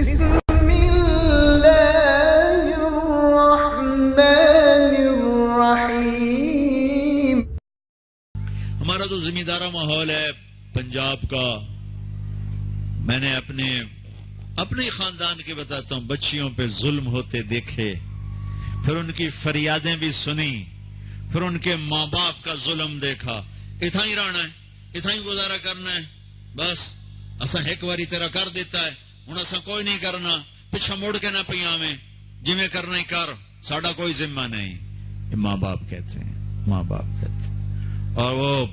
بسم اللہ الرحمن الرحیم۔ ہمارا تو زمیندارہ ماحول ہے پنجاب کا۔ میں نے اپنے خاندان کے بتاتا ہوں، بچیوں پہ ظلم ہوتے دیکھے، پھر ان کی فریادیں بھی سنی، پھر ان کے ماں باپ کا ظلم دیکھا۔ اتنا ہی رہنا ہے، اتنا ہی گزارا کرنا ہے، بس اسا ایک باری تیرا کر دیتا ہے، ہن اسا کوئی نہیں کرنا، پیچھا مڑ کے نہ پیا میں، جی میں کرنا ہی کر، ساڈا کوئی ذمہ نہیں۔ یہ ماں باپ کہتے ہیں، ماں باپ کہتے ہیں۔ اور وہ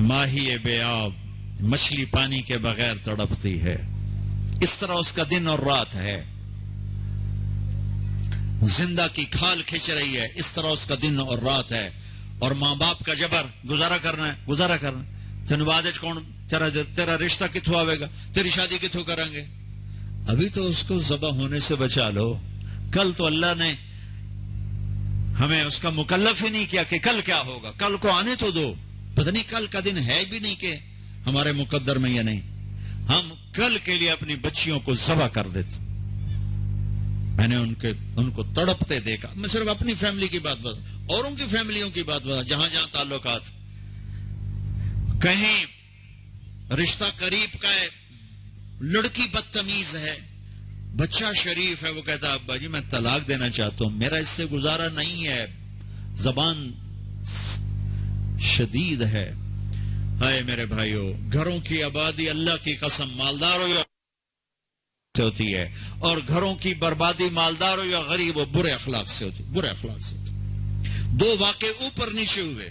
ماہی بے آب، مچھلی پانی کے بغیر تڑپتی ہے، اس طرح اس کا دن اور رات ہے۔ زندہ کی کھال کھچ رہی ہے، اس طرح اس کا دن اور رات ہے۔ اور ماں باپ کا جبر، گزارا کرنا ہے، گزارا کرنا ہے۔ تین بعد کون تیرا رشتہ کتوں آئے گا، تیری شادی کتوں کریں گے؟ ابھی تو اس کو ذبح ہونے سے بچا لو، کل تو اللہ نے ہمیں اس کا مکلف ہی نہیں کیا کہ کل کیا ہوگا، کل کو آنے تو دو۔ پتہ نہیں کل کا دن ہے بھی نہیں کہ ہمارے مقدر میں یا نہیں، ہم کل کے لیے اپنی بچیوں کو ذبح کر دیتے۔ میں نے ان کو تڑپتے دیکھا۔ میں صرف اپنی فیملی کی بات بتا، اوروں کی فیملیوں کی بات بتا، جہاں جہاں تعلقات، کہیں رشتہ قریب کا ہے، لڑکی بدتمیز ہے، بچہ شریف ہے، وہ کہتا ابا جی میں طلاق دینا چاہتا ہوں، میرا اس سے گزارا نہیں ہے، زبان شدید ہے۔ ہائے میرے بھائیو، گھروں کی آبادی اللہ کی قسم مالدار ہو یا ہوتی ہے، اور گھروں کی بربادی مالدار ہو یا غریب ہو برے اخلاق سے ہوتی، برے اخلاق سے ہوتی۔ دو واقعے اوپر نیچے ہوئے۔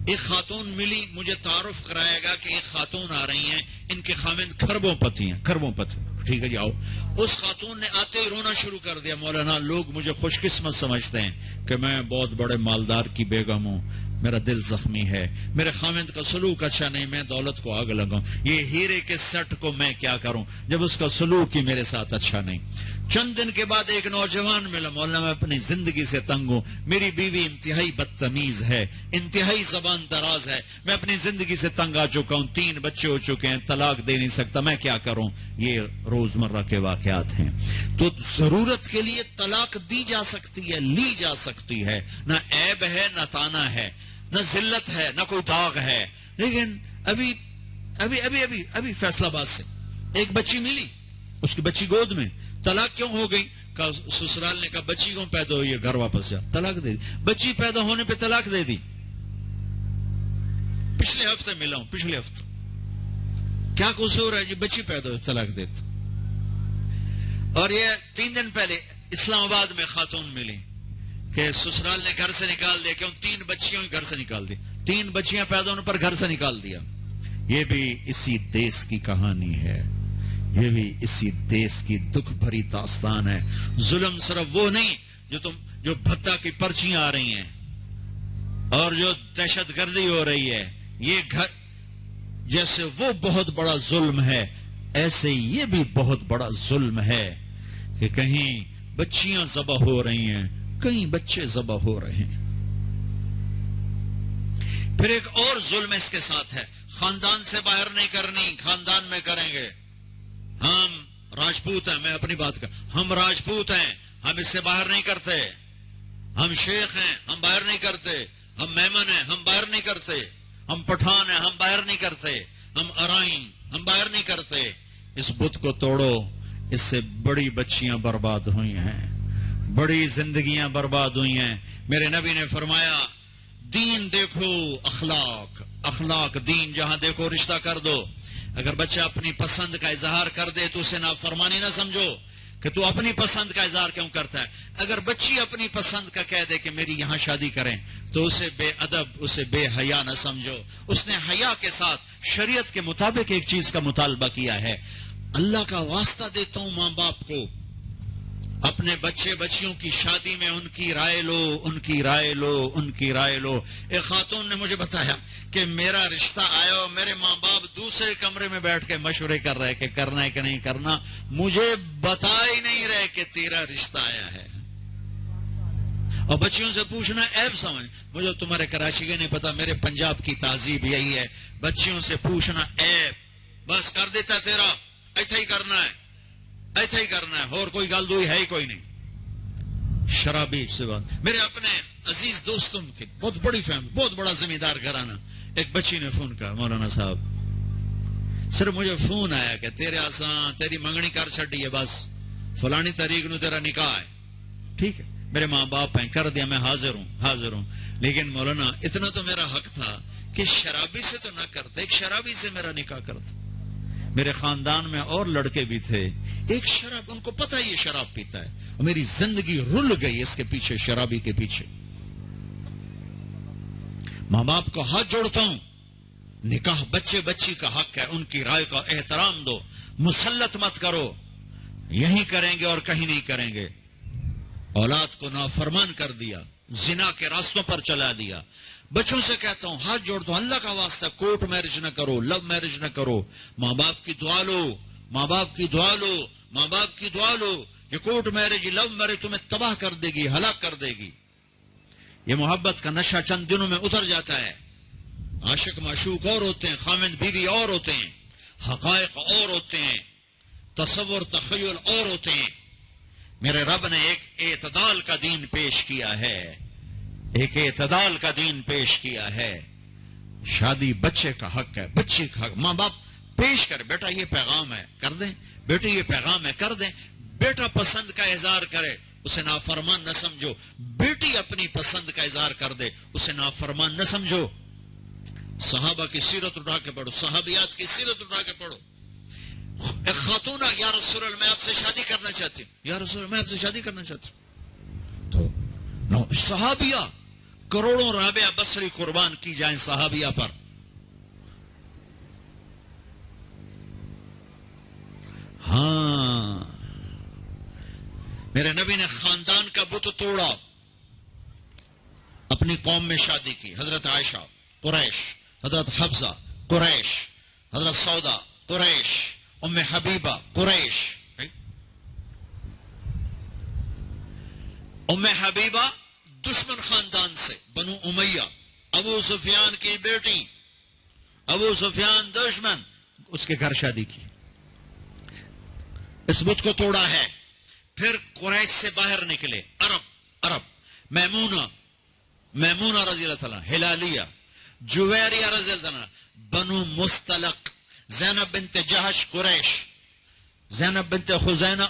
ایک خاتون ملی، مجھے تعارف کرائے گا کہ ایک خاتون آ رہی ہیں، ان کے خاوند کھربوں پتی ہیں، کھربوں پتی۔ ٹھیک ہے جی آؤ۔ اس خاتون نے آتے ہی رونا شروع کر دیا، مولانا لوگ مجھے خوش قسمت سمجھتے ہیں کہ میں بہت بڑے مالدار کی بیگم ہوں، میرا دل زخمی ہے، میرے خاوند کا سلوک اچھا نہیں، میں دولت کو آگ لگاؤں، یہ ہیرے کے سیٹ کو میں کیا کروں جب اس کا سلوک ہی میرے ساتھ اچھا نہیں۔ چند دن کے بعد ایک نوجوان ملا، مولانا میں اپنی زندگی سے تنگ ہوں، میری بیوی انتہائی بدتمیز ہے، انتہائی زبان دراز ہے، میں اپنی زندگی سے تنگ آ چکا ہوں، 3 بچے ہو چکے ہیں، طلاق دے نہیں سکتا، میں کیا کروں؟ یہ روزمرہ کے واقعات ہیں۔ تو ضرورت کے لیے طلاق دی جا سکتی ہے، لی جا سکتی ہے، نہ عیب ہے نہ تانا ہے، نہ ذلت ہے نہ کوئی داغ ہے۔ لیکن ابھی فیصلہ آباد سے ایک بچی ملی، اس کی بچی گود میں، طلاق کیوں ہو گئی؟ سسرال نے کہا بچی کیوں پیدا ہوئی ہے، گھر واپس جا، طلاق دے دی۔ بچی پیدا ہونے پہ طلاق دے دی۔ پچھلے ہفتے ملا ہوں، پچھلے ہفتے۔ کیا قصور ہے جی؟ بچی پیدا ہوئی طلاق دے دی۔ اور یہ 3 دن پہلے اسلام آباد میں خاتون ملی کہ سسرال نے گھر سے نکال دیا، کیوں؟ 3 بچیوں ہی گھر سے نکال دی، 3 بچیاں پیدا ہونے پر گھر سے نکال دیا۔ یہ بھی اسی دیس کی کہانی ہے، یہ بھی اسی دیس کی دکھ بھری داستان ہے۔ ظلم صرف وہ نہیں جو بھتہ کی پرچیاں آ رہی ہیں اور جو دہشت گردی ہو رہی ہے، یہ جیسے وہ بہت بڑا ظلم ہے، ایسے یہ بھی بہت بڑا ظلم ہے کہ کہیں بچیاں ذبح ہو رہی ہیں، کئی بچے ذبح ہو رہے ہیں۔ پھر ایک اور ظلم اس کے ساتھ ہے، خاندان سے باہر نہیں کرنی، خاندان میں کریں گے۔ ہم راجپوت ہیں، میں اپنی بات کر، ہم راجپوت ہیں، ہم اس سے باہر نہیں کرتے، ہم شیخ ہیں، ہم باہر نہیں کرتے، ہم میمن ہیں، ہم باہر نہیں کرتے، ہم پٹھان ہیں، ہم باہر نہیں کرتے، ہم ارائن، ہم باہر نہیں کرتے۔ اس بت کو توڑو، اس سے بڑی بچیاں برباد ہوئی ہیں، بڑی زندگیاں برباد ہوئی ہیں۔ میرے نبی نے فرمایا دین دیکھو، اخلاق دین جہاں دیکھو رشتہ کر دو۔ اگر بچہ اپنی پسند کا اظہار کر دے تو اسے نافرمانی نہ سمجھو کہ تو اپنی پسند کا اظہار کیوں کرتا ہے۔ اگر بچی اپنی پسند کا کہہ دے کہ میری یہاں شادی کریں تو اسے بے ادب، اسے بے حیا نہ سمجھو۔ اس نے حیا کے ساتھ شریعت کے مطابق ایک چیز کا مطالبہ کیا ہے۔ اللہ کا واسطہ دیتا ہوں ماں باپ کو، اپنے بچیوں کی شادی میں ان کی رائے لو۔ ایک خاتون نے مجھے بتایا کہ میرا رشتہ آیا اور میرے ماں باپ دوسرے کمرے میں بیٹھ کے مشورے کر رہے کہ کرنا ہے کہ نہیں کرنا، مجھے بتا ہی نہیں رہے کہ تیرا رشتہ آیا ہے۔ اور بچیوں سے پوچھنا عیب سمجھ، مجھے تمہارے کراچی کا نہیں پتا، میرے پنجاب کی تہذیب یہی ہے، بچیوں سے پوچھنا عیب، بس کر دیتا تیرا ایتھے ہی کرنا ہے ایتھے ہی کرنا ہے اور کوئی گل دوئی ہے ہی کوئی نہیں. شرابی سے بات. میرے اپنے عزیز دوستوں کے بہت بڑی فیملی بہت بڑا زمیندار گھرانہ. ایک بچی نے فون کہا مولانا صاحب صرف مجھے فون آیا کہ تیرے آسان تیری منگنی کر چھڑی ہے بس فلانی تاریخ نو تیرا نکاح ہے. ٹھیک ہے میرے ماں باپ ہیں کر دیا میں حاضر ہوں لیکن مولانا اتنا تو میرا حق تھا کہ شرابی سے تو نہ کرتے ایک شرابی سے میرا نکاح کرتا. میرے خاندان میں اور لڑکے بھی تھے ایک شراب ان کو پتہ یہ شراب پیتا ہے اور میری زندگی رل گئی اس کے پیچھے شرابی کے پیچھے. ماں باپ کو ہاتھ جوڑتا ہوں نکاح بچے بچی کا حق ہے ان کی رائے کا احترام دو مسلط مت کرو یہی کریں گے اور کہیں نہیں کریں گے. اولاد کو نافرمان کر دیا زنا کے راستوں پر چلا دیا. بچوں سے کہتا ہوں ہاتھ جوڑتا ہوں اللہ کا واسطہ کورٹ میرج نہ کرو لو میرج نہ کرو. ماں باپ کی دعا لو ماں باپ کی دعا لو ماں باپ کی دعا لو. یہ کورٹ میرج لو میرج تمہیں تباہ کر دے گی ہلاک کر دے گی. یہ محبت کا نشہ چند دنوں میں اتر جاتا ہے. عاشق معشوق اور ہوتے ہیں خامند بیوی اور ہوتے ہیں حقائق اور ہوتے ہیں تصور تخیل اور ہوتے ہیں. میرے رب نے ایک اعتدال کا دین پیش کیا ہے ایک اعتدال کا دین پیش کیا ہے. شادی بچے کا حق ہے بچے کا حق. ماں باپ پیش کر بیٹا یہ پیغام ہے کر دیں بیٹے یہ پیغام ہے کر دیں. بیٹا پسند کا اظہار کرے اسے نافرمان نہ سمجھو. بیٹی اپنی پسند کا اظہار کر دے اسے نافرمان نہ سمجھو. صحابہ کی سیرت اٹھا کے پڑھو صحابیات کی سیرت اٹھا کے پڑھو. ایک خاتون یا رسول اللہ میں آپ سے شادی کرنا چاہتی ہوں یا رسول اللہ میں آپ سے شادی کرنا چاہتی ہوں. تو صحابیہ کروڑوں رابعہ بصری قربان کی جائیں صحابیہ پر. ہاں میرے نبی نے خاندان کا بت توڑا اپنی قوم میں شادی کی. حضرت عائشہ قریش حضرت حفصہ قریش حضرت سودا قریش ام حبیبہ قریش. ام حبیبہ دشمن خاندان سے بنو امیہ ابو سفیان کی بیٹی ابو سفیان دشمن اس کے گھر شادی کی. اس بت کو توڑا ہے. پھر قریش سے باہر نکلے عرب میمونہ رضی اللہ تعالیٰ ہلالیہ جویریہ رضی اللہ تعالیٰ بنو مستلق زینب بنت جہش قریش زینب بنت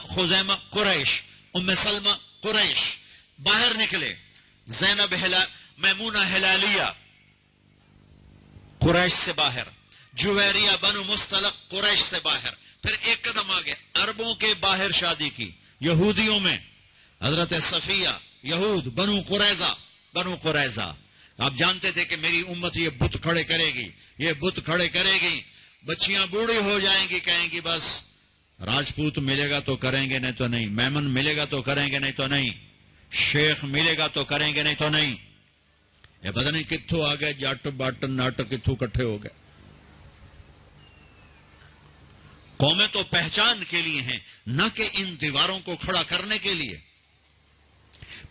خزیمہ قریش ام سلمہ قریش باہر نکلے. زینب میمونہ ہلالیہ قریش سے باہر جویریہ بنو مستلق قریش سے باہر. پھر ایک قدم آگے عربوں کے باہر شادی کی یہودیوں میں حضرت صفیہ یہود بنو قریظہ. آپ جانتے تھے کہ میری امت یہ بت کھڑے کرے گی یہ بت کھڑے کرے گی. بچیاں بوڑھی ہو جائیں گی کہیں گی بس راجپوت ملے گا تو کریں گے نہیں تو نہیں میمن ملے گا تو کریں گے نہیں تو نہیں شیخ ملے گا تو کریں گے نہیں تو نہیں. یہ پتہ نہیں کتھوں آ گئے جٹ بٹ نٹ کتھوں کٹھے ہو گئے. قومیں تو پہچان کے لیے ہیں نہ کہ ان دیواروں کو کھڑا کرنے کے لیے.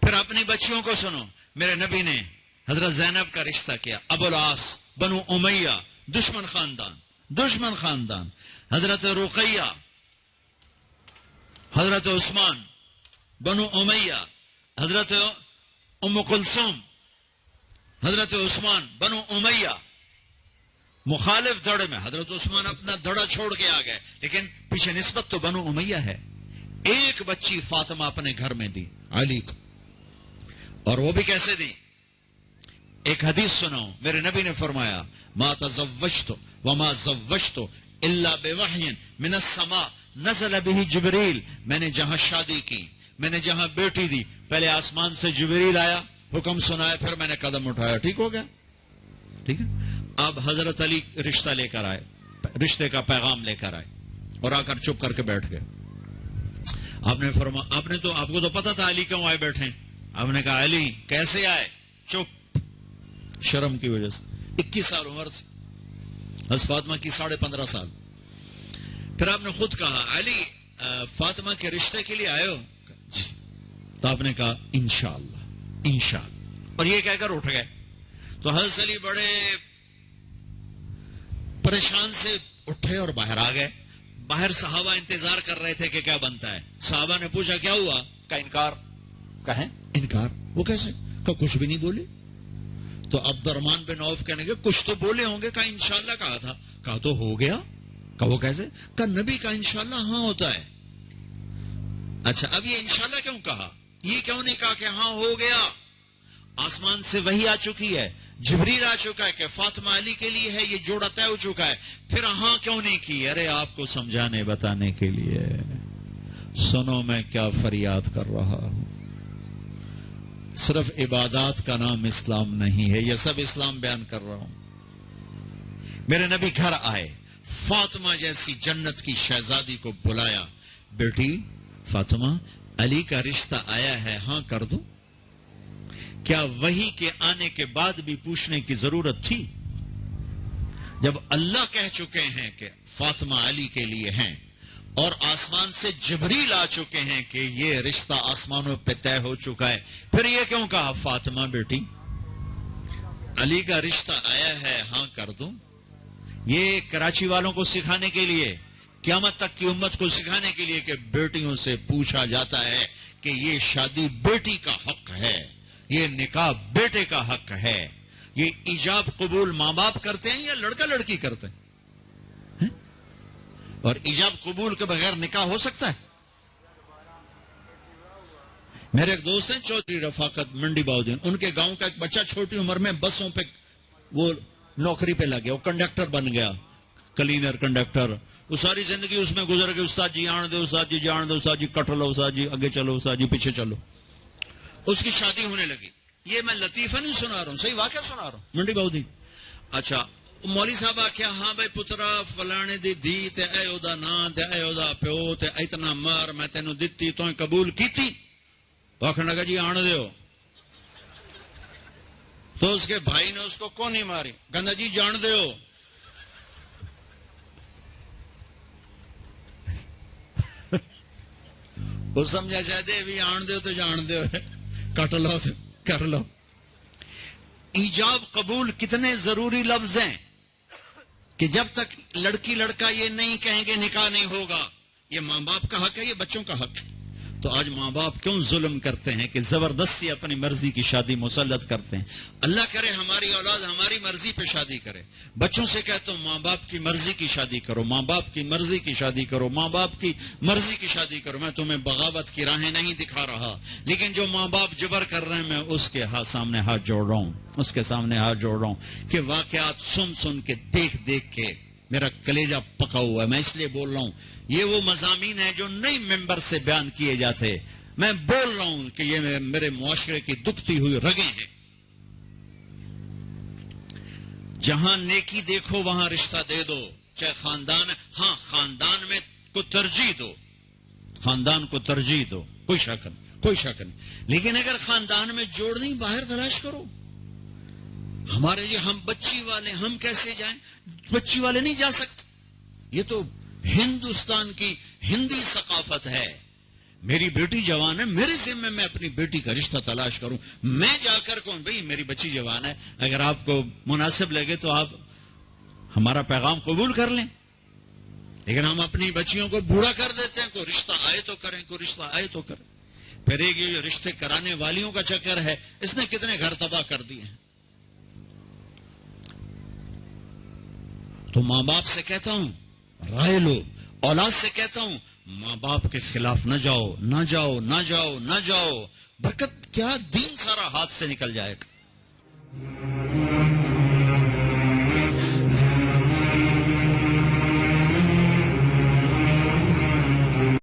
پھر اپنی بچیوں کو سنو. میرے نبی نے حضرت زینب کا رشتہ کیا ابو العاص بنو امیہ دشمن خاندان. حضرت رقیہ حضرت عثمان بنو امیہ حضرت ام کلثوم حضرت عثمان بنو امیہ مخالف دھڑے میں. حضرت عثمان اپنا دھڑا چھوڑ کے آ گئے لیکن پیچھے نسبت تو بنو امیہ ہے. ایک بچی فاطمہ اپنے گھر میں دی علی کو اور وہ بھی کیسے دی. ایک حدیث سناؤ. میرے نبی نے فرمایا ما تزوجت وما زوجت الا بوحی من السماء نزل به جبریل. میں نے جہاں شادی کی میں نے جہاں بیٹی دی پہلے آسمان سے جبریل آیا حکم سنایا پھر میں نے قدم اٹھایا. ٹھیک ہو گیا ٹھیک ہے. اب حضرت علی رشتہ لے کر آئے رشتے کا پیغام لے کر آئے اور آ کر چپ کر کے بیٹھ گئے. آپ نے فرمایا آپ کو تو پتا تھا علی کیوں آئے بیٹھے. آپ نے کہا علی کیسے آئے. چپ شرم کی وجہ سے. 21 سال عمر تھی حضرت فاطمہ کی 15.5 سال. پھر آپ نے خود کہا علی فاطمہ کے رشتے کے لیے آئے ہو. تو آپ نے کہا انشاءاللہ اور یہ کہہ کر اٹھ گئے. تو حضرت علی بڑے پریشان سے اٹھے اور باہر آ گئے. باہر صحابہ انتظار کر رہے تھے کہ کیا بنتا ہے. صحابہ نے پوچھا کیا ہوا؟ کا انکار. کہیں انکار؟ وہ کیسے؟ کہ کچھ بھی نہیں بولے. تو عبد الرحمن بن عوف کہنے گے کچھ تو بولے ہوں گے. کہا انشاءاللہ کہا تھا. کہا تو ہو گیا. کہا وہ کیسے؟ کہا نبی کا انشاءاللہ ہاں ہوتا ہے. اچھا اب یہ انشاءاللہ کیوں کہا؟ یہ کیوں نہیں کہا کہ ہاں ہو گیا؟ آسمان سے وحی آ چکی ہے, جبریل آ چکا ہے کہ فاطمہ علی کے لیے ہے, یہ جوڑا طے ہو چکا ہے. پھر ہاں کیوں نہیں کی؟ ارے آپ کو سمجھانے بتانے کے لیے. سنو میں کیا فریاد کر رہا ہوں. صرف عبادات کا نام اسلام نہیں ہے. یہ سب اسلام بیان کر رہا ہوں. میرے نبی گھر آئے, فاطمہ جیسی جنت کی شہزادی کو بلایا. بیٹی فاطمہ, علی کا رشتہ آیا ہے, ہاں کر دو. کیا وحی کے آنے کے بعد بھی پوچھنے کی ضرورت تھی؟ جب اللہ کہہ چکے ہیں کہ فاطمہ علی کے لیے ہیں اور آسمان سے جبریل آ چکے ہیں کہ یہ رشتہ آسمانوں پہ طے ہو چکا ہے, پھر یہ کیوں کہا فاطمہ بیٹی علی کا رشتہ آیا ہے, ہاں کر دو. یہ کراچی والوں کو سکھانے کے لیے, قیامت تک کی امت کو سکھانے کے لیے کہ بیٹیوں سے پوچھا جاتا ہے کہ یہ شادی بیٹی کا حق ہے, یہ نکاح بیٹے کا حق ہے. یہ ایجاب قبول ماں باپ کرتے ہیں یا لڑکا لڑکی کرتے ہیں؟ اور ایجاب قبول کے بغیر نکاح ہو سکتا ہے؟ میرے ایک دوست ہیں چودھری رفاقت منڈی باؤدین, ان کے گاؤں کا ایک بچہ چھوٹی عمر میں بسوں پہ وہ نوکری پہ لگ گیا, وہ کنڈکٹر بن گیا, کلینر کنڈکٹر. وہ ساری زندگی اس میں گزر گئی. استاد جی آن دے, استاد جی جان دے, استاد جی کٹ لو, استاد جی آگے چلو, استاد جی پیچھے چلو. اس کی شادی ہونے لگی. یہ میں لطیفہ نہیں سنا رہا ہوں, صحیح واقعہ سنا رہا ہوں, منڈی باؤدین. اچھا مولوی صاحب آخیا ہاں بھائی پترا فلانے دی دھی تے اے او دا نام تے اے او دا پیو تے اتنا مار میں تینوں دتی تو قبول کیتی. تو آخر لگا جی آن دیو. تو اس کے بھائی نے اس کو کون نہیں ماری, کہنا جی جان دیو. وہ سمجھا چاہتے بھی آن دیو تو جان دیو, کٹ لو کر لو. ایجاب قبول کتنے ضروری لفظ ہیں کہ جب تک لڑکی لڑکا یہ نہیں کہیں گے نکاح نہیں ہوگا. یہ ماں باپ کا حق ہے, یہ بچوں کا حق ہے. تو آج ماں باپ کیوں ظلم کرتے ہیں کہ زبردستی اپنی مرضی کی شادی مسلط کرتے ہیں؟ اللہ کرے ہماری اولاد ہماری مرضی پہ شادی کرے. بچوں سے کہتا ہوں ماں باپ کی مرضی کی شادی کرو, ماں باپ کی مرضی کی شادی کرو, ماں باپ کی مرضی کی شادی کرو. میں تمہیں بغاوت کی راہیں نہیں دکھا رہا, لیکن جو ماں باپ جبر کر رہے ہیں میں اس کے سامنے ہاتھ جوڑ رہا ہوں, اس کے سامنے ہاتھ جوڑ رہا ہوں کہ واقعات سن سن کے دیکھ دیکھ کے میرا کلیجہ پکا ہوا ہے. میں اس لیے بول رہا ہوں یہ وہ مضامین ہیں جو نئی ممبر سے بیان کیے جاتے. میں بول رہا ہوں کہ یہ میرے معاشرے کی دکھتی ہوئی رگیں ہیں. جہاں نیکی دیکھو وہاں رشتہ دے دو, چاہے خاندان. ہاں خاندان میں کو ترجیح دو, خاندان کو ترجیح دو, کوئی شک نہیں, کوئی شک نہیں. لیکن اگر خاندان میں جوڑ نہیں باہر تلاش کرو. ہمارے یہ ہم بچی والے, ہم کیسے جائیں؟ بچی والے نہیں جا سکتے. یہ تو ہندوستان کی ہندی ثقافت ہے. میری بیٹی جوان ہے, میرے ذمہ میں اپنی بیٹی کا رشتہ تلاش کروں. میں جا کر کہوں بھئی میری بچی جوان ہے, اگر آپ کو مناسب لگے تو آپ ہمارا پیغام قبول کر لیں. لیکن ہم اپنی بچیوں کو بوڑھا کر دیتے ہیں. کوئی رشتہ آئے تو کریں, کوئی رشتہ آئے تو کریں. پھر ایک یہ رشتے کرانے والیوں کا چکر ہے, اس نے کتنے گھر تباہ کر دیے ہیں. تو ماں باپ سے کہتا ہوں رائے لو, اولاد سے کہتا ہوں ماں باپ کے خلاف نہ جاؤ, نہ جاؤ, نہ جاؤ, نہ جاؤ. برکت کیا, دین سارا ہاتھ سے نکل جائے گا.